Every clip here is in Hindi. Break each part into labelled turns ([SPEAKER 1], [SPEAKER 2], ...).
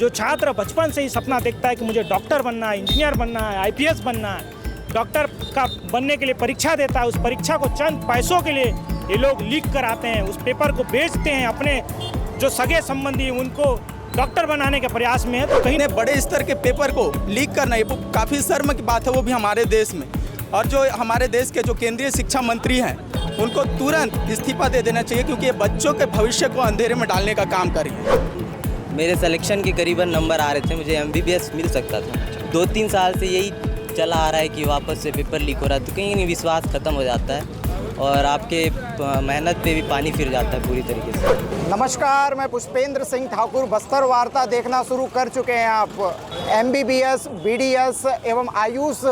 [SPEAKER 1] जो छात्र बचपन से ही सपना देखता है कि मुझे डॉक्टर बनना है, इंजीनियर बनना है, आईपीएस बनना है, डॉक्टर का बनने के लिए परीक्षा देता है, उस परीक्षा को चंद पैसों के लिए ये लोग लीक कराते हैं, उस पेपर को बेचते हैं, अपने जो सगे संबंधी उनको डॉक्टर बनाने के प्रयास में है। तो कहीं
[SPEAKER 2] बड़े स्तर के पेपर को लीक करना ये काफ़ी शर्म की बात है, वो भी हमारे देश में। और जो हमारे देश के जो केंद्रीय शिक्षा मंत्री हैं उनको तुरंत इस्तीफा दे देना चाहिए, क्योंकि ये बच्चों के भविष्य को अंधेरे में डालने का काम कर रही है।
[SPEAKER 3] मेरे सिलेक्शन के करीबन नंबर आ रहे थे, मुझे एमबीबीएस मिल सकता था। 2-3 साल से यही चला आ रहा है कि वापस से पेपर लीक हो रहा है, तो कहीं नहीं विश्वास ख़त्म हो जाता है और आपके मेहनत पे भी पानी फिर जाता है पूरी तरीके से।
[SPEAKER 4] नमस्कार, मैं पुष्पेंद्र सिंह ठाकुर। बस्तर वार्ता देखना शुरू कर चुके हैं आप। एमबीबीएस, बीडीएस एवं आयुष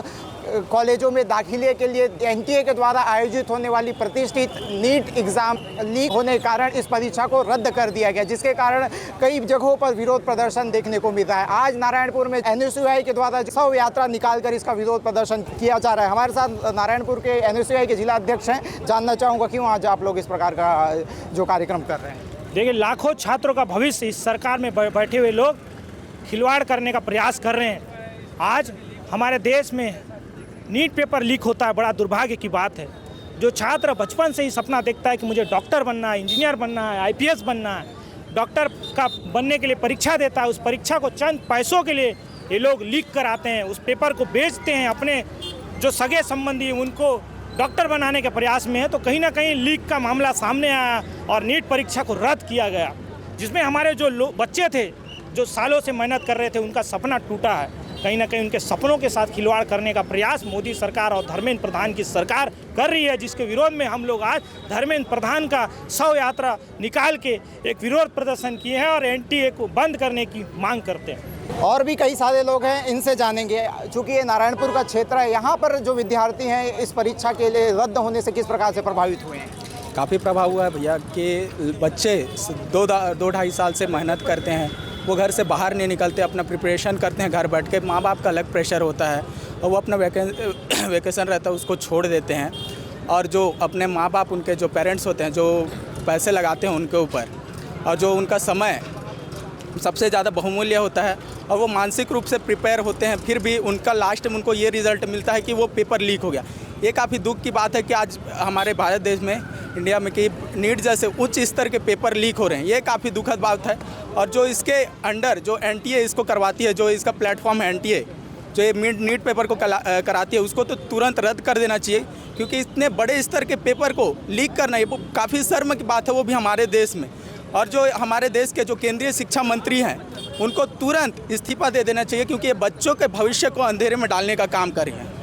[SPEAKER 4] कॉलेजों में दाखिले के लिए एनटीए के द्वारा आयोजित होने वाली प्रतिष्ठित नीट एग्ज़ाम लीक होने के कारण इस परीक्षा को रद्द कर दिया गया, जिसके कारण कई जगहों पर विरोध प्रदर्शन देखने को मिल रहा है। आज नारायणपुर में एनएसयूआई के द्वारा शव यात्रा निकालकर इसका विरोध प्रदर्शन किया जा रहा है। हमारे साथ नारायणपुर के एनएसयूआई के जिला अध्यक्ष हैं। जानना चाहूँगा क्यों आज आप लोग इस प्रकार का जो कार्यक्रम कर रहे हैं।
[SPEAKER 1] देखिए, लाखों छात्रों का भविष्य इस सरकार में बैठे हुए लोग खिलवाड़ करने का प्रयास कर रहे हैं। आज हमारे देश में नीट पेपर लीक होता है, बड़ा दुर्भाग्य की बात है। जो छात्र बचपन से ही सपना देखता है कि मुझे डॉक्टर बनना है, इंजीनियर बनना है, आईपीएस बनना है, डॉक्टर का बनने के लिए परीक्षा देता है, उस परीक्षा को चंद पैसों के लिए ये लोग लीक कराते हैं, उस पेपर को बेचते हैं, अपने जो सगे संबंधी उनको डॉक्टर बनाने के प्रयास में है। तो कहीं ना कहीं लीक का मामला सामने आया और नीट परीक्षा को रद्द किया गया, जिसमें हमारे जो बच्चे थे, जो सालों से मेहनत कर रहे थे, उनका सपना टूटा है। कहीं ना कहीं उनके सपनों के साथ खिलवाड़ करने का प्रयास मोदी सरकार और धर्मेंद्र प्रधान की सरकार कर रही है, जिसके विरोध में हम लोग आज धर्मेंद्र प्रधान का शव यात्रा निकाल के एक विरोध प्रदर्शन किए हैं और एनटीए को बंद करने की मांग करते हैं।
[SPEAKER 4] और भी कई सारे लोग हैं, इनसे जानेंगे। चूँकि ये नारायणपुर का क्षेत्र है, यहाँ पर जो विद्यार्थी हैं इस परीक्षा के लिए रद्द होने से किस प्रकार से प्रभावित हुए हैं?
[SPEAKER 2] काफ़ी प्रभाव हुआ है भैया कि बच्चे 2-2.5 साल से मेहनत करते हैं, वो घर से बाहर नहीं निकलते, अपना प्रिपरेशन करते हैं घर बैठ के। माँ बाप का अलग प्रेशर होता है और वो अपना वेकेशन रहता है उसको छोड़ देते हैं, और जो अपने माँ बाप, उनके जो पेरेंट्स होते हैं, जो पैसे लगाते हैं उनके ऊपर, और जो उनका समय सबसे ज़्यादा बहुमूल्य होता है, और वो मानसिक रूप से प्रिपेयर होते हैं, फिर भी उनका लास्ट में उनको ये रिज़ल्ट मिलता है कि वो पेपर लीक हो गया। ये काफ़ी दुख की बात है कि आज हमारे भारत देश में, इंडिया में, कि नीट जैसे उच्च स्तर के पेपर लीक हो रहे हैं। ये काफ़ी दुखद बात है। और जो इसके अंडर जो एनटीए इसको करवाती है, जो इसका प्लेटफॉर्म है एनटीए, जो ये नीट पेपर को कराती है, उसको तो तुरंत रद्द कर देना चाहिए, क्योंकि इतने बड़े स्तर के पेपर को लीक करना ये काफ़ी शर्म की बात है, वो भी हमारे देश में। और जो हमारे देश के जो केंद्रीय शिक्षा मंत्री हैं उनको तुरंत इस्तीफा दे देना चाहिए, क्योंकि ये बच्चों के भविष्य को अंधेरे में डालने का काम कर रही हैं।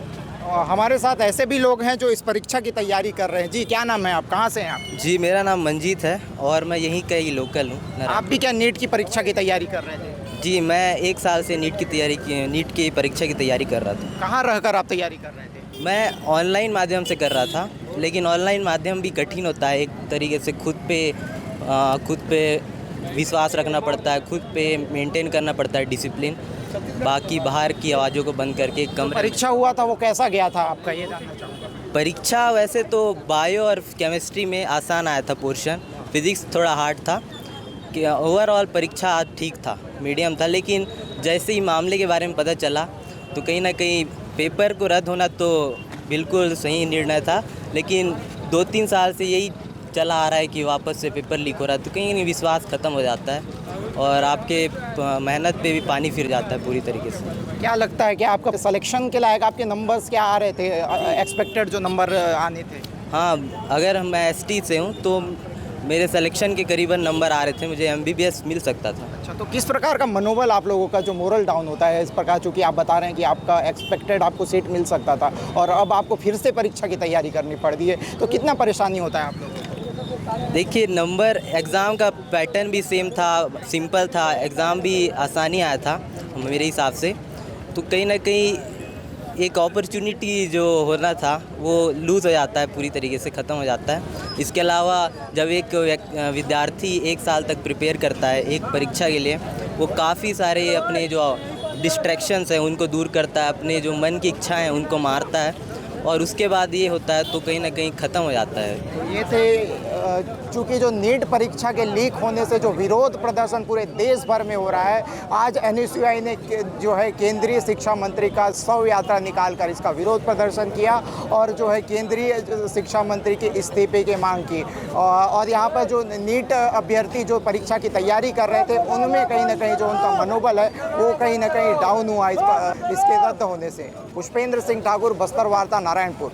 [SPEAKER 4] हमारे साथ ऐसे भी लोग हैं जो इस परीक्षा की तैयारी कर रहे हैं। जी, क्या नाम है आप, कहाँ से हैं आप?
[SPEAKER 3] जी, मेरा नाम मंजीत है और मैं यहीं का ही लोकल हूँ।
[SPEAKER 4] आप भी क्या नीट की परीक्षा की तैयारी कर रहे थे?
[SPEAKER 3] जी, मैं 1 साल से नीट की परीक्षा की तैयारी कर रहा था।
[SPEAKER 4] कहाँ रहकर आप तैयारी कर रहे थे?
[SPEAKER 3] मैं ऑनलाइन माध्यम से कर रहा था, लेकिन ऑनलाइन माध्यम भी कठिन होता है। एक तरीके से खुद पे विश्वास रखना पड़ता है, खुद पे मेंटेन करना पड़ता है डिसिप्लिन, बाकी बाहर की आवाज़ों को बंद करके कम।
[SPEAKER 4] परीक्षा हुआ था, वो कैसा गया था आपका, ये जानना चाहूँगा।
[SPEAKER 3] परीक्षा वैसे तो बायो और केमिस्ट्री में आसान आया था पोर्शन, फिज़िक्स थोड़ा हार्ड था। कि ओवरऑल परीक्षा ठीक था, मीडियम था। लेकिन जैसे ही मामले के बारे में पता चला तो कहीं ना कहीं पेपर को रद्द होना तो बिल्कुल सही निर्णय था, लेकिन 2-3 साल से यही चला आ रहा है कि वापस से पेपर लीक हो रहा है, तो कहीं नहीं विश्वास ख़त्म हो जाता है और आपके मेहनत पे भी पानी फिर जाता है पूरी तरीके से।
[SPEAKER 4] क्या लगता है कि आपका सिलेक्शन के लायक आपके नंबर्स क्या आ रहे थे, एक्सपेक्टेड जो नंबर आने थे?
[SPEAKER 3] हाँ, अगर मैं एसटी से हूँ तो मेरे सिलेक्शन के करीबन नंबर आ रहे थे, मुझे एमबीबीएस मिल सकता था।
[SPEAKER 4] अच्छा, तो किस प्रकार का मनोबल आप लोगों का जो मोरल डाउन होता है इस प्रकार, चूँकि आप बता रहे हैं कि आपका एक्सपेक्टेड आपको सीट मिल सकता था और अब आपको फिर से परीक्षा की तैयारी करनी पड़ रही है, तो कितना परेशानी होता है आप लोगों को?
[SPEAKER 3] देखिए, नंबर एग्ज़ाम का पैटर्न भी सेम था, सिंपल था, एग्ज़ाम भी आसानी आया था मेरे हिसाब से। तो कहीं ना कहीं एक अपॉर्चुनिटी जो होना था वो लूज़ हो जाता है, पूरी तरीके से ख़त्म हो जाता है। इसके अलावा जब एक विद्यार्थी 1 साल तक प्रिपेयर करता है एक परीक्षा के लिए, वो काफ़ी सारे अपने जो डिस्ट्रैक्शंस हैं उनको दूर करता है, अपने जो मन की इच्छाएं हैं उनको मारता है, और उसके बाद ये होता है तो कहीं ना कहीं ख़त्म हो जाता है।
[SPEAKER 4] ये थे चूँकि जो नीट परीक्षा के लीक होने से जो विरोध प्रदर्शन पूरे देश भर में हो रहा है, आज NSUI ने जो है केंद्रीय शिक्षा मंत्री का शव यात्रा निकालकर इसका विरोध प्रदर्शन किया और जो है केंद्रीय शिक्षा मंत्री के इस्तीफे की मांग की। और यहाँ पर जो नीट अभ्यर्थी जो परीक्षा की तैयारी कर रहे थे, उनमें कहीं ना कहीं जो उनका मनोबल है वो कहीं ना कहीं डाउन हुआ इसके रद्द होने से। पुष्पेंद्र सिंह ठाकुर, बस्तर वार्ता, नारायणपुर।